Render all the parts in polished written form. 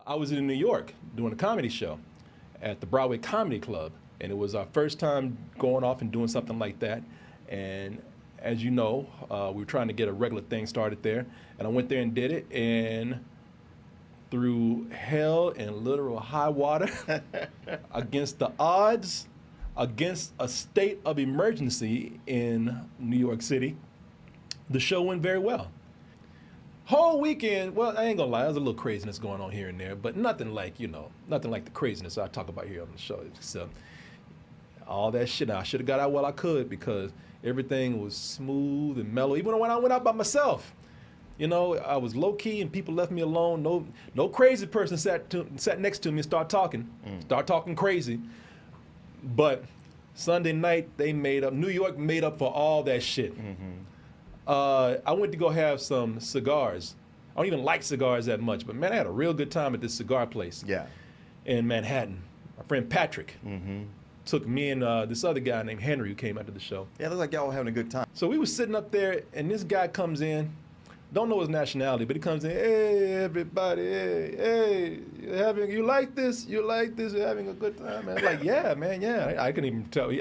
I was in New York doing a comedy show at the Broadway Comedy Club, and it was our first time going off and doing something like that. And as you know, we were trying to get a regular thing started there, and I went there and did it, and through hell and literal high water, against the odds, against a state of emergency in New York City, the show went very well. Whole weekend, well, I ain't gonna lie, there's a little craziness going on here and there, but nothing like, nothing like the craziness I talk about here on the show. So, all that shit, I should have got out while I could because everything was smooth and mellow. Even when I went out by myself, I was low key and people left me alone. No crazy person sat next to me and start talking crazy. But Sunday night, they made up. New York made up for all that shit. I went to go have some cigars. I don't even like cigars that much, but man, I had a real good time at this cigar place. Yeah. In Manhattan. My friend Patrick took me and this other guy named Henry who came out to the show. Yeah, it looked like y'all were having a good time. So we were sitting up there, and this guy comes in. Don't know his nationality, but he comes in. Hey, everybody! Hey, you like this? You like this? You're having a good time, man. I'm like, yeah, man, yeah. I couldn't even tell.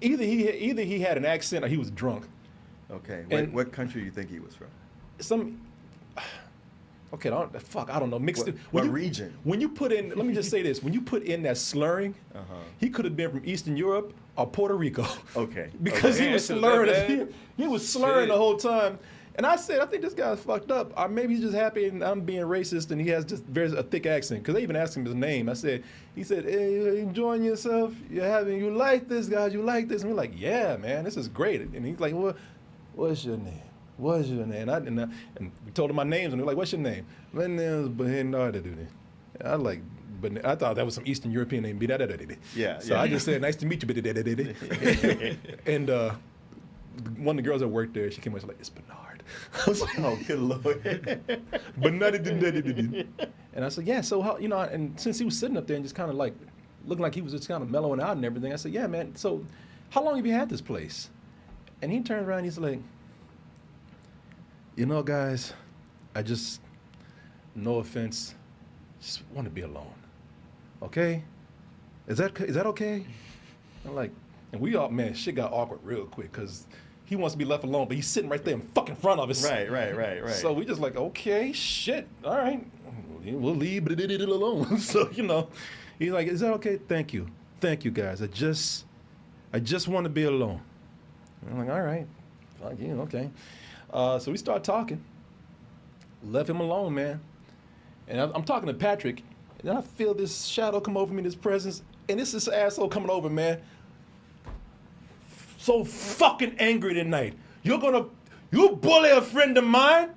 Either he had an accent or he was drunk. Okay. What country do you think he was from? Okay, I don't know. Mixed. What region? When you put in, let me just say this: when you put in that slurring, he could have been from Eastern Europe or Puerto Rico. Okay. Because he was slurring. He was slurring the whole time. And I said, I think this guy's fucked up. Or maybe he's just happy and I'm being racist and he has just a thick accent. Because they even asked him his name. He said, hey, you enjoying yourself? You like this, guys? You like this? And we're like, yeah, man, this is great. And he's like, well, what's your name? What's your name? And we told him my names and they're like, what's your name? My name is Bernard. I like, but I thought that was some Eastern European name. Yeah. So I just said, nice to meet you. And one of the girls that worked there, she came and was like, it's Bernard. I was like, oh, good Lord. Bernard. And I said, yeah, so how, and since he was sitting up there and just kind of like, looking like he was just kind of mellowing out and everything, I said, yeah, man, so how long have you had this place? And he turned around and he's like, guys, I just, no offense, just want to be alone. Okay? Is that okay? I'm like, and we all, man, shit got awkward real quick because he wants to be left alone, but he's sitting right there in fucking front of us. Right. So we just like, okay, shit, all right, we'll leave it alone. So, he's like, is that okay? Thank you, guys. I just want to be alone. And I'm like, all right, fuck you, okay. So we start talking. Left him alone, man. And I'm talking to Patrick, and then I feel this shadow come over me, this presence, and this asshole coming over, man. So fucking angry tonight. You bully a friend of mine?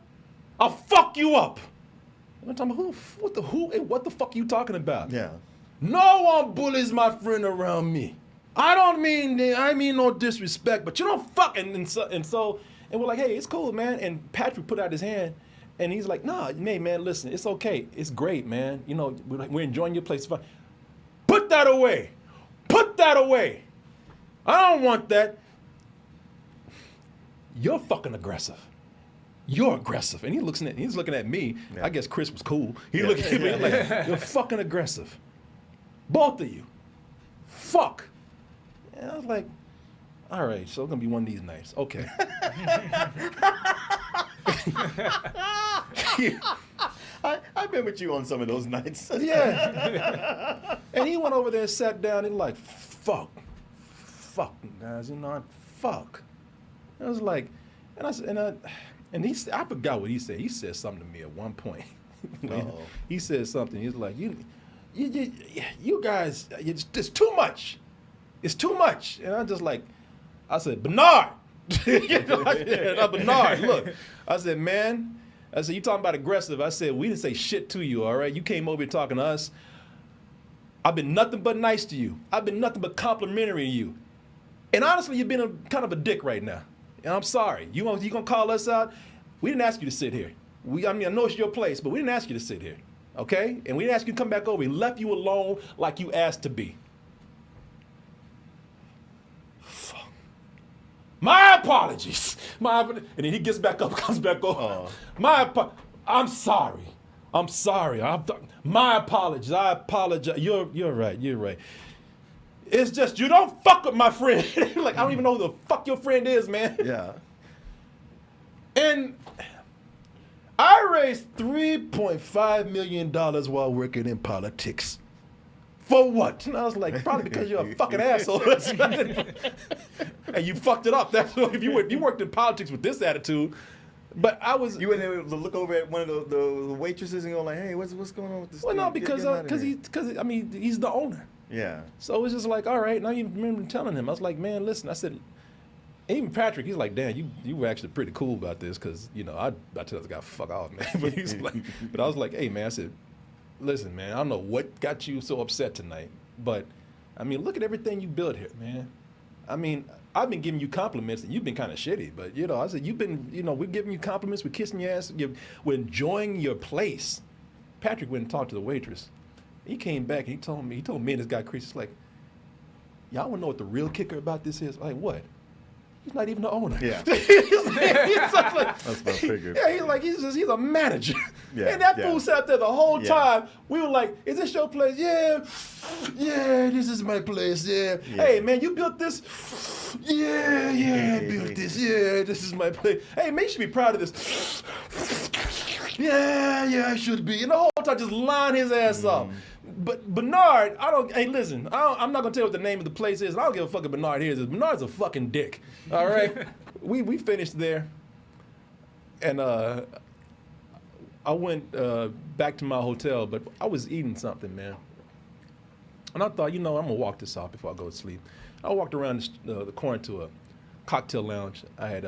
I'll fuck you up. And I'm talking about what the fuck are you talking about? Yeah. No one bullies my friend around me. I mean no disrespect, but you don't fuck. And we're like, hey, it's cool, man. And Patrick put out his hand, and he's like, nah, hey, man, listen, it's okay. It's great, man. We're enjoying your place. Put that away. I don't want that. You're fucking aggressive. You're aggressive. And he's looking at me. Yeah. I guess Chris was cool. He looked at me like, you're fucking aggressive. Both of you. Fuck. And I was like, all right, so it's going to be one of these nights. Okay. I've been with you on some of those nights. Yeah. And he went over there and sat down and like, fuck, guys, fuck. I was like, I forgot what he said. He said something to me at one point. He said something. He was like, you guys, it's too much. It's too much. And I'm just like, I said, Bernard. Bernard, look. I said, man, you talking about aggressive. I said, we didn't say shit to you, all right? You came over here talking to us. I've been nothing but nice to you. I've been nothing but complimentary to you. And honestly, you've been kind of a dick right now. And I'm sorry. You gonna call us out? We didn't ask you to sit here. I know it's your place, but we didn't ask you to sit here, okay? And we didn't ask you to come back over. We left you alone like you asked to be. Fuck. My apologies. And then he gets back up, comes back over. I'm sorry. I'm sorry. My apologies. I apologize. You're right. You're right. It's just you don't fuck with my friend. Like, I don't even know who the fuck your friend is, man. Yeah. And I raised $3.5 million while working in politics. For what? And I was like, probably because you're a fucking asshole. And you fucked it up. That's what, if you worked in politics with this attitude. But I was. You went there to look over at one of the waitresses and go like, hey, what's going on with this? Well, dude? no, because I mean, he's the owner. Yeah. So it was just like, all right. And I even remember telling him, I was like, man, listen. I said, even Patrick, he's like, damn, you were actually pretty cool about this, because I tell this guy fuck off, man. But he's like, but I was like, hey, man, I said, listen, man, I don't know what got you so upset tonight, but I mean, look at everything you built here, man. I mean, I've been giving you compliments and you've been kind of shitty, but I said, you've been, we're giving you compliments, we're kissing your ass, we're enjoying your place. Patrick went and talked to the waitress. He came back and he told me and this guy Chris, it's like, y'all want to know what the real kicker about this is? Like, what? He's not even the owner. Yeah. he's like, that's my figure. Yeah, he's a manager. Yeah. And that fool sat there the whole time. We were like, is this your place? Yeah. Yeah, this is my place. Yeah. Hey, man, you built this? Yeah, I built this. Yeah, this is my place. Hey, man, you should be proud of this. Yeah, I should be. And the whole time just line his ass off. But Bernard, hey, listen, I'm not going to tell you what the name of the place is. I don't give a fuck if Bernard hears this. Bernard's a fucking dick, all right? we finished there, and I went back to my hotel, but I was eating something, man. And I thought, I'm going to walk this off before I go to sleep. I walked around the corner to a cocktail lounge I had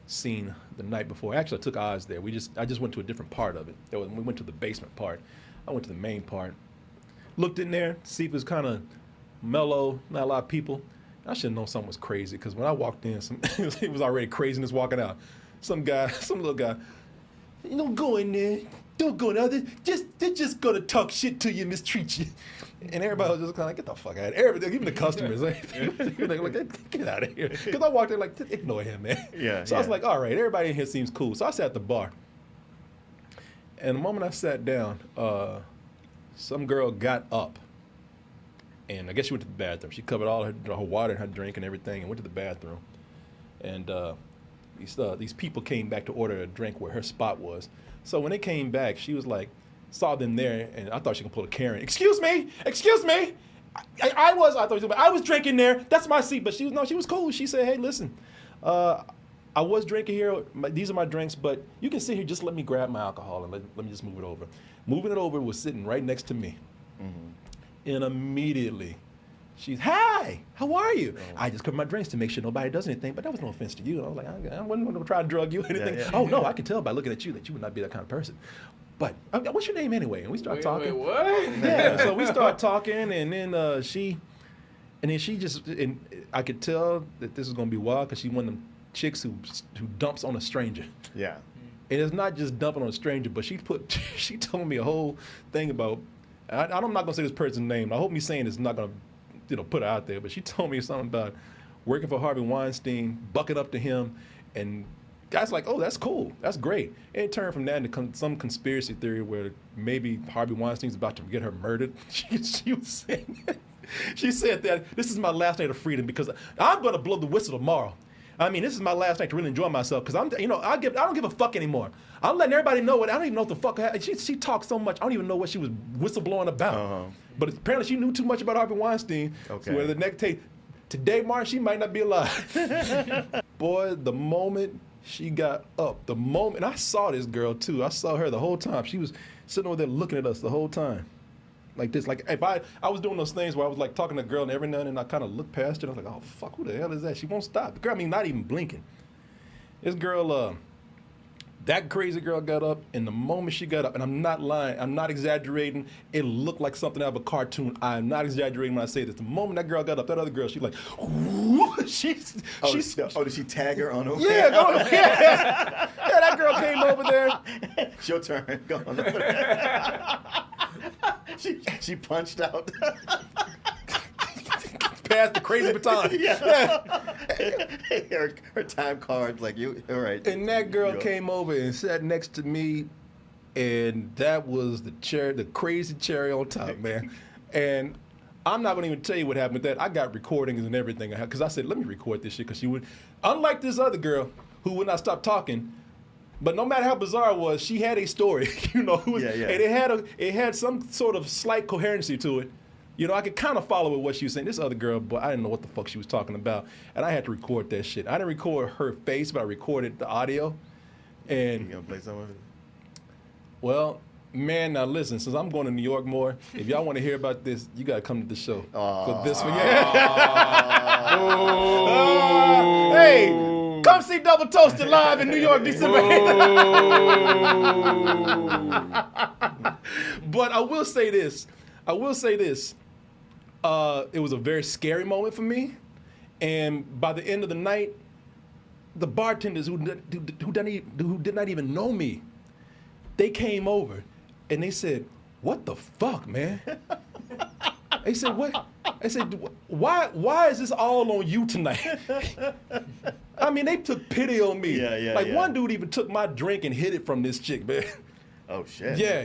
seen the night before. Actually, I took eyes there. I just went to a different part of it. We went to the basement part. I went to the main part. Looked in there, see if it was kind of mellow, not a lot of people. I should have known something was crazy, because when I walked in, it was already craziness walking out. Some little guy, don't go in there. Don't go in there. They're just going to talk shit to you, mistreat you. And everybody was just kind of like, get the fuck out of here. Even the customers, like, get out of here. Because I walked in like, just ignore him, man. Yeah. So I was like, all right, everybody in here seems cool. So I sat at the bar. And the moment I sat down, some girl got up, and I guess she went to the bathroom. She covered all her water and her drink and everything, and went to the bathroom. And these people came back to order a drink where her spot was. So when they came back, she was like, saw them there, and I thought she could pull a Karen. Excuse me. I was drinking there. That's my seat. But she was cool. She said, hey, listen. I was drinking here. These are my drinks, but you can sit here. Just let me grab my alcohol and let me just move it over. Moving it over was sitting right next to me. Mm-hmm. And immediately, she's, hi, how are you? Oh. I just covered my drinks to make sure nobody does anything, but that was no offense to you. And I was like, I wasn't going to try to drug you or anything. No, I can tell by looking at you that you would not be that kind of person. But what's your name anyway? And we start talking. Wait, what? Yeah, so we start talking, and then she just, and I could tell that this was going to be wild, because she one of them chicks who dumps on a stranger. Yeah. And it's not just dumping on a stranger, but she told me a whole thing about, I'm not gonna say this person's name. I hope me saying it's not gonna put her out there, but she told me something about working for Harvey Weinstein, bucking up to him, and guys like, oh, that's cool, that's great. And it turned from that into some conspiracy theory where maybe Harvey Weinstein's about to get her murdered. She was saying that. She said that this is my last night of freedom, because I'm gonna blow the whistle tomorrow. I mean, this is my last night to really enjoy myself, because I don't give a fuck anymore. I'm letting everybody know what I don't even know what the fuck happened. She talked so much, I don't even know what she was whistleblowing about. Uh-huh. But apparently she knew too much about Harvey Weinstein. Okay. So where the next day, today, Martin, she might not be alive. Boy, the moment she got up, and I saw this girl too. I saw her the whole time. She was sitting over there looking at us the whole time. Like this, like if I was doing those things where I was like talking to a girl, and every now and then I kind of looked past her and I was like, oh fuck, who the hell is that? She won't stop. The girl, I mean, not even blinking. This girl, that crazy girl got up, and the moment she got up, and I'm not lying, I'm not exaggerating, it looked like something out of a cartoon. I'm not exaggerating when I say this. The moment that girl got up, that other girl, she's like, did she tag her on over? Yeah, yeah, that girl came over there. It's your turn. Go on. She punched out. Passed the crazy baton. Yeah. her time card, like, you, all right. And that girl came over and sat next to me, And that was the crazy cherry on top, man. And I'm not gonna even tell you what happened with that. I got recordings and everything, because I said, let me record this shit, because she would, unlike this other girl who would not stop talking, but no matter how bizarre it was, she had a story, you know, and it had some sort of slight coherency to it. You know, I could kind of follow with what she was saying. This other girl, but I didn't know what the fuck she was talking about, and I had to record that shit. I didn't record her face, but I recorded the audio. And You gonna play some of it? well, man, now listen, since I'm going to New York more, if y'all want to hear about this, you got to come to the show. For this one, hey, come see Double Toasted live in New York, December 8th. But I will say this. It was a very scary moment for me. And by the end of the night, the bartenders who did not even know me, they came over and they said, "What the fuck, man?" They said, "What?" I said, "Why is this all on you tonight?" I mean, they took pity on me. One dude even took my drink and hid it from this chick, man. Oh shit. Yeah,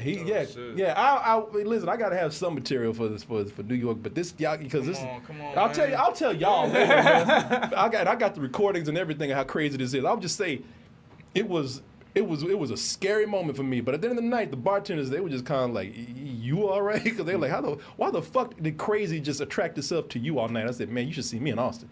I listen. I gotta have some material for this for New York, but this y'all because this. Come on, I'll tell y'all. Man. I got the recordings and everything. How crazy this is. I'll just say, it was a scary moment for me. But at the end of the night, the bartenders, they were just kind of like, "You all right?" Because they were like, why the fuck did crazy just attract itself to you all night? I said, "Man, you should see me in Austin."